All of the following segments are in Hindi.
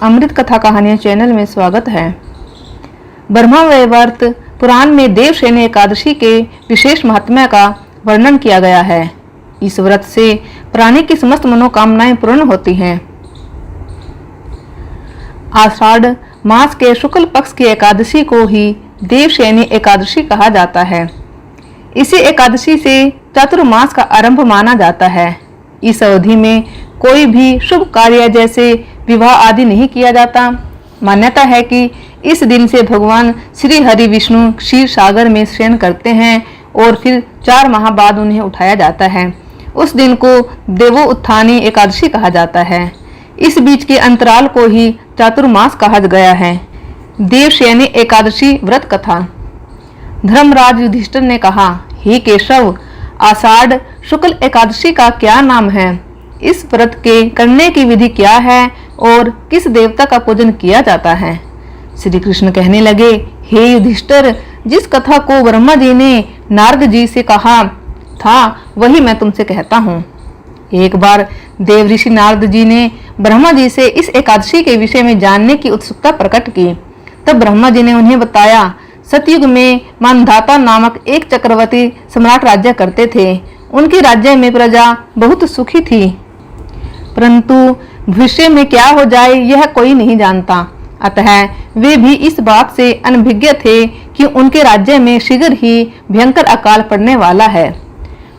अमृत कथा कहानियां चैनल में स्वागत है। ब्रह्मा वैवर्त पुराण में देवशयनी एकादशी के विशेष महात्म्य का वर्णन किया गया है। इस व्रत से प्राणी की समस्त मनोकामनाएं पूर्ण होती हैं। आषाढ़ मास के शुक्ल पक्ष की एकादशी को ही देवशयनी एकादशी कहा जाता है। इसी एकादशी से चातुर्मास का आरंभ माना जाता है। इस अवधि में कोई भी शुभ कार्य जैसे विवाह आदि नहीं किया जाता। मान्यता है कि इस दिन से भगवान श्री हरि विष्णु क्षीर सागर में शयन करते हैं और फिर 4 माह बाद उन्हें उठाया जाता है। उस दिन को देवोत्थानी एकादशी कहा जाता है। इस बीच के अंतराल को ही चातुर्मास कहा गया है। देवशयनी एकादशी व्रत कथा। धर्मराज युधिष्ठिर ने कहा, हे केशव, आषाढ़ शुक्ल एकादशी का क्या नाम है? इस व्रत के करने की विधि क्या है और किस देवता का पूजन किया जाता है? श्री कृष्ण कहने लगे, हे युधिष्ठिर, जिस कथा को ब्रह्मा जी ने नारद जी से कहा था वही मैं तुमसे कहता हूँ। एक बार देव ऋषि नारद जी ने ब्रह्मा जी से इस एकादशी के विषय में जानने की उत्सुकता प्रकट की। तब ब्रह्मा जी ने उन्हें बताया, सतयुग में मानधाता नामक एक चक्रवर्ती सम्राट राज्य करते थे। उनके राज्य में प्रजा बहुत सुखी थी, परंतु भविष्य में क्या हो जाए यह कोई नहीं जानता। अतः वे भी इस बात से अनभिज्ञ थे कि उनके राज्य में शीघ्र ही भयंकर अकाल पड़ने वाला है।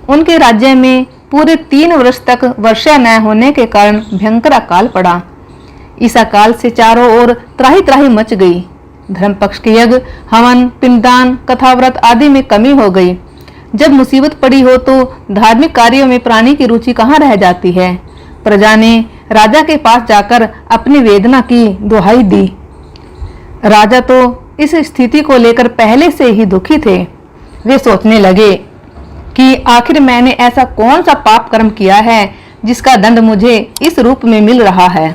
उनके राज्य में पूरे 3 वर्ष तक वर्षा न होने के कारण भयंकर अकाल पड़ा। इस अकाल से चारों ओर त्राही त्राही मच गई। धर्म पक्ष के यज्ञ, हवन, पिंडदान, कथाव्रत आदि में कमी हो गई। जब मुसीबत पड़ी हो तो धार्मिक कार्यों में प्राणी की रुचि कहाँ रह जाती है। प्रजा ने राजा के पास जाकर अपनी वेदना की दुहाई दी। राजा तो इस स्थिति को लेकर पहले से ही दुखी थे। वे सोचने लगे कि आखिर मैंने ऐसा कौन सा पाप कर्म किया है जिसका दंड मुझे इस रूप में मिल रहा है।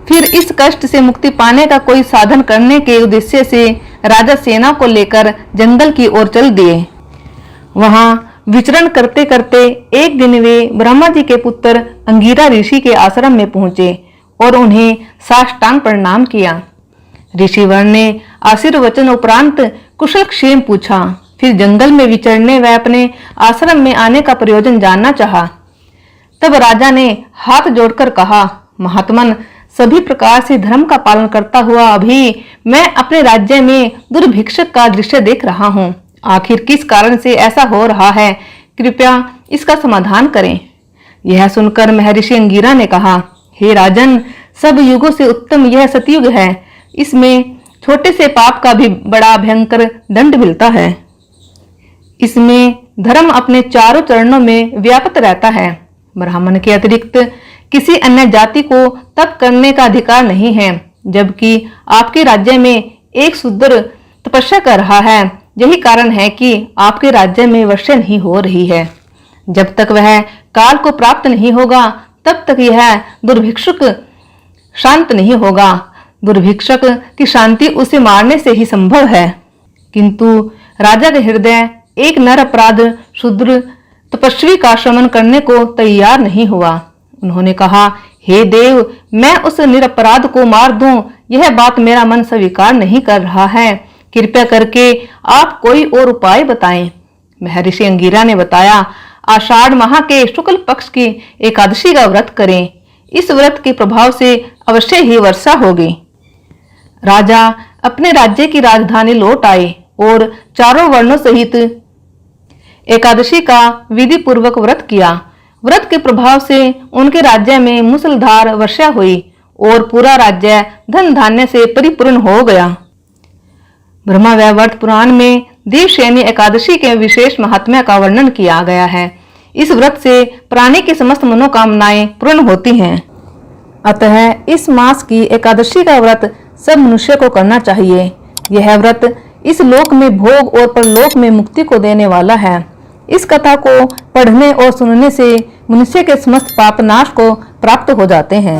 फिर इस कष्ट से मुक्ति पाने का कोई साधन करने के उद्देश्य से राजा सेना को लेकर जंगल की ओर चल दिए। वहां विचरण करते करते एक दिन वे ब्रह्मा जी के पुत्र अंगिरा ऋषि के आश्रम में पहुंचे और उन्हें साष्टांग प्रणाम किया। ऋषिवर ने आशीर्वचन उपरांत कुशल क्षेम पूछा। फिर जंगल में विचरने व अपने आश्रम में आने का प्रयोजन जानना चाहा। तब राजा ने हाथ जोड़कर कहा, महात्मन, सभी प्रकार से धर्म का पालन करता हुआ अभी मैं अपने राज्य में दुर्भिक्षक का दृश्य देख रहा हूँ। आखिर किस कारण से ऐसा हो रहा है? कृपया इसका समाधान करें। यह सुनकर महर्षि अंगिरा ने कहा, हे राजन, सब युगों से उत्तम यह सतयुग है। इसमें छोटे से पाप का भी बड़ा भयंकर दंड मिलता है। इसमें धर्म अपने चारों चरणों में व्याप्त रहता है। ब्राह्मण के अतिरिक्त किसी अन्य जाति को तप करने का अधिकार नहीं है। जबकि आपके राज्य में एक शूद्र तपस्या कर रहा है। यही कारण है कि आपके राज्य में वर्षा नहीं हो रही है। जब तक वह काल को प्राप्त नहीं होगा तब तक यह दुर्भिक्षुक शांत नहीं होगा। दुर्भिक्षक की शांति उसे मारने से ही संभव है। किंतु राजा के हृदय एक नर अपराध शूद्र तपस्वी का शमन करने को तैयार नहीं हुआ। उन्होंने कहा, हे देव, मैं उस निरपराध को मार दूं, यह बात मेरा मन स्वीकार नहीं कर रहा है। कृपया करके आप कोई और उपाय बताएं। महर्षि अंगिरा ने बताया, आषाढ़ माह के शुक्ल पक्ष की एकादशी का व्रत करें। इस व्रत के प्रभाव से अवश्य ही वर्षा होगी। राजा अपने राज्य की राजधानी लौट आए और चारों वर्णों सहित एकादशी का विधि पूर्वक व्रत किया। व्रत के प्रभाव से उनके राज्य में मूसलधार वर्षा हुई और पूरा राज्य धन धान्य से परिपूर्ण हो गया। ब्रह्मा वैवर्त पुराण में देवशयनी एकादशी के विशेष महात्म्य का वर्णन किया गया है। इस व्रत से प्राणी की समस्त मनोकामनाएं पूर्ण होती हैं। अतः इस मास की एकादशी का व्रत सब मनुष्य को करना चाहिए। यह व्रत इस लोक में भोग और परलोक में मुक्ति को देने वाला है। इस कथा को पढ़ने और सुनने से मनुष्य के समस्त पाप नाश को प्राप्त हो जाते हैं।